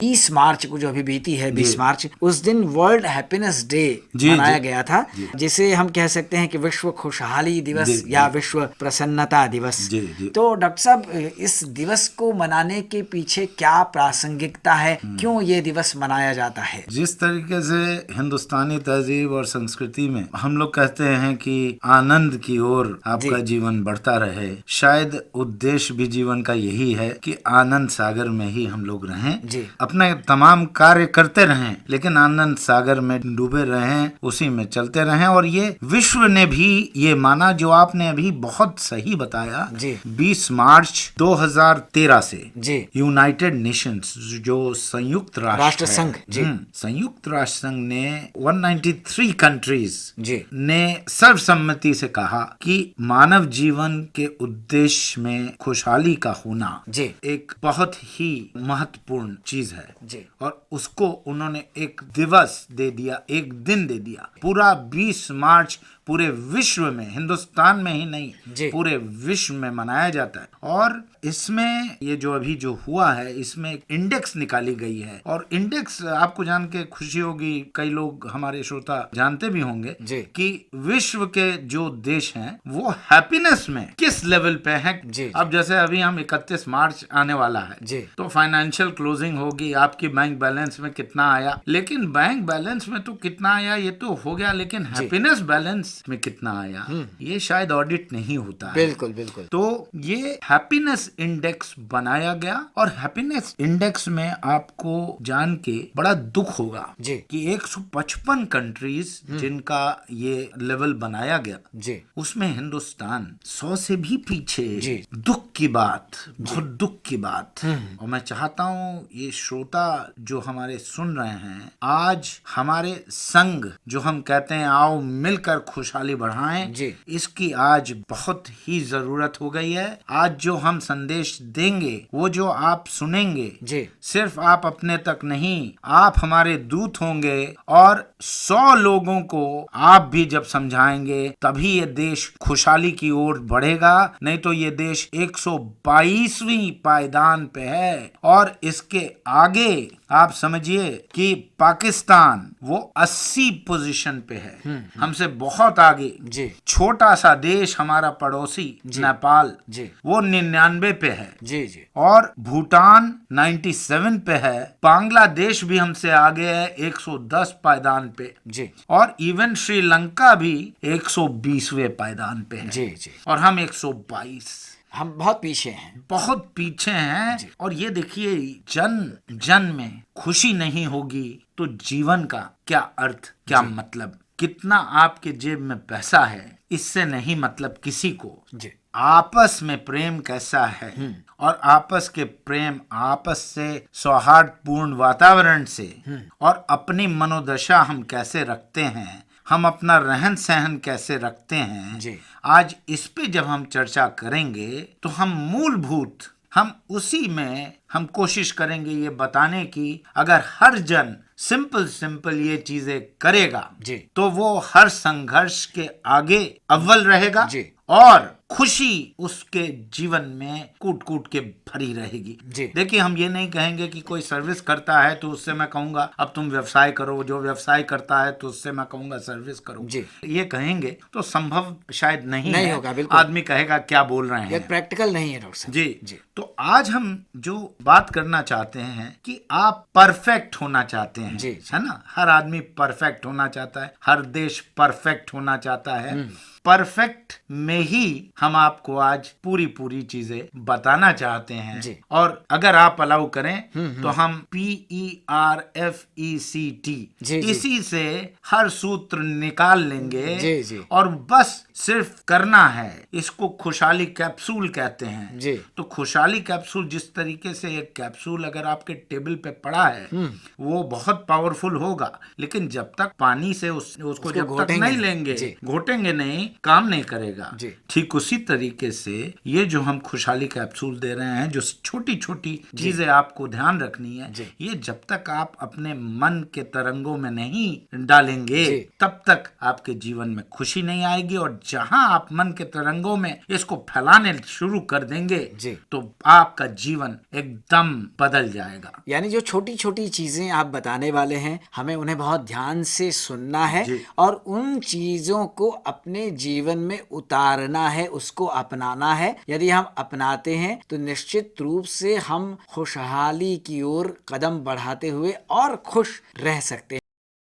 20 मार्च को जो अभी बीती है, 20 मार्च, उस दिन वर्ल्ड हैप्पीनेस डे मनाया गया था, जिसे हम कह सकते हैं कि विश्व खुशहाली दिवस या विश्व प्रसन्नता दिवस। तो डॉक्टर साहब, इस दिवस को मनाने के पीछे क्या प्रासंगिकता है, क्यों ये दिवस मनाया जाता है? जिस तरीके से हिंदुस्तानी तहजीब और संस्कृति में हम लोग कहते हैं कि आनंद की ओर आपका जीवन बढ़ता रहे, शायद उद्देश्य भी जीवन का यही है कि आनंद सागर में ही हम लोग रहें, अपने तमाम कार्य करते रहें, लेकिन आनंद सागर में डूबे रहें, उसी में चलते रहें। और ये विश्व ने भी ये माना, जो आपने अभी बहुत सही बताया। 20 मार्च 2013 से यूनाइटेड नेशंस, जो संयुक्त राष्ट्र संघ, संयुक्त राष्ट्र संघ ने 193 कंट्रीज ने सर्वसम्मति से कहा कि मानव जीवन के उद्देश्य में खुशहाली का होना एक बहुत ही महत्वपूर्ण चीज है। और उसको उन्होंने एक दिवस दे दिया, एक दिन दे दिया। पूरा 20 मार्च पूरे विश्व में, हिंदुस्तान में ही नहीं, पूरे विश्व में मनाया जाता है। और इसमें ये जो अभी जो हुआ है, इसमें एक इंडेक्स निकाली गई है। और इंडेक्स आपको जान के खुशी होगी, कई लोग हमारे श्रोता जानते भी होंगे कि विश्व के जो देश हैं वो हैप्पीनेस में किस लेवल पे हैं। अब जैसे अभी हम 31 मार्च आने वाला है, तो फाइनेंशियल क्लोजिंग होगी, आपकी बैंक बैलेंस में कितना आया। लेकिन बैंक बैलेंस में तो कितना आया ये तो हो गया, लेकिन हैप्पीनेस बैलेंस में कितना आया ये शायद ऑडिट नहीं होता है। बिल्कुल बिल्कुल। तो ये हैप्पीनेस इंडेक्स बनाया गया। और हैप्पीनेस इंडेक्स में आपको जान के बड़ा दुख होगा कि 155 कंट्रीज जिनका ये लेवल बनाया गया, उसमें हिंदुस्तान 100 से भी पीछे। दुख की बात, बहुत दुख की बात। और मैं चाहता हूँ ये श्रोता जो हमारे सुन रहे हैं, आज हमारे संघ जो हम कहते हैं आओ मिलकर खुशहाली बढ़ाएं, इसकी आज बहुत ही जरूरत हो गई है। आज जो हम संदेश देंगे, वो जो आप सुनेंगे, सिर्फ आप अपने तक नहीं, आप हमारे दूत होंगे। और 100 लोगों को आप भी जब समझाएंगे, तभी ये देश खुशहाली की ओर बढ़ेगा। नहीं तो ये देश 122वीं पायदान पे है। और इसके आगे आप समझिए कि पाकिस्तान वो 80 पोजीशन पे है, हमसे बहुत आगे। छोटा सा देश हमारा पड़ोसी नेपाल, वो 99 पे है। और भूटान 97 पे है। बांग्लादेश भी हमसे आगे है 110 पायदान पे। और इवन श्रीलंका भी 120वें पायदान पे है। और हम 122, हम बहुत पीछे हैं, बहुत पीछे हैं। और ये देखिए, जन जन में खुशी नहीं होगी तो जीवन का क्या अर्थ, क्या मतलब। कितना आपके जेब में पैसा है, इससे नहीं मतलब किसी को। आपस में प्रेम कैसा है, और आपस के प्रेम, आपस से सौहार्दपूर्ण वातावरण से, और अपनी मनोदशा हम कैसे रखते हैं, हम अपना रहन सहन कैसे रखते हैं, आज इस पे जब हम चर्चा करेंगे तो हम मूलभूत, हम उसी में हम कोशिश करेंगे ये बताने की, अगर हर जन सिंपल ये चीजें करेगा तो वो हर संघर्ष के आगे अव्वल रहेगा। और खुशी उसके जीवन में कूट कूट के भरी रहेगी। देखिए, हम ये नहीं कहेंगे कि कोई सर्विस करता है तो उससे मैं कहूंगा अब तुम व्यवसाय करो, जो व्यवसाय करता है तो उससे मैं कहूंगा सर्विस करो। ये कहेंगे तो संभव शायद नहीं होगा। आदमी कहेगा क्या बोल रहे हैं, प्रैक्टिकल नहीं है डॉक्टर साहब। जी। तो आज हम जो बात करना चाहते हैं कि आप परफेक्ट होना चाहते हैं, है ना। हर आदमी परफेक्ट होना चाहता है, हर देश परफेक्ट होना चाहता है। परफेक्ट में ही हम आपको आज पूरी चीजें बताना चाहते हैं। और अगर आप अलाउ करें तो हम PERFECT इसी से हर सूत्र निकाल लेंगे। और बस सिर्फ करना है, इसको खुशहाली कैप्सूल कहते हैं। तो खुशहाली कैप्सूल, जिस तरीके से एक कैप्सूल अगर आपके टेबल पे पड़ा है, वो बहुत पावरफुल होगा, लेकिन जब तक पानी से उसको जब तक नहीं लेंगे, घोटेंगे नहीं, काम नहीं करेगा। जी। ठीक उसी तरीके से ये जो हम खुशहाली कैप्सूल दे रहे हैं, जो छोटी छोटी चीजें आपको ध्यान रखनी है, ये जब तक आप अपने मन के तरंगों में नहीं डालेंगे तब तक आपके जीवन में खुशी नहीं आएगी। और जहां आप मन के तरंगों में इसको फैलाने शुरू कर देंगे तो आपका जीवन एकदम बदल जाएगा। यानी जो छोटी छोटी चीजें आप बताने वाले हैं, हमें उन्हें बहुत ध्यान से सुनना है और उन चीजों को अपने जीवन में उतारना है, उसको अपनाना है। यदि हम अपनाते हैं तो निश्चित रूप से हम खुशहाली की ओर कदम बढ़ाते हुए और खुश रह सकते हैं।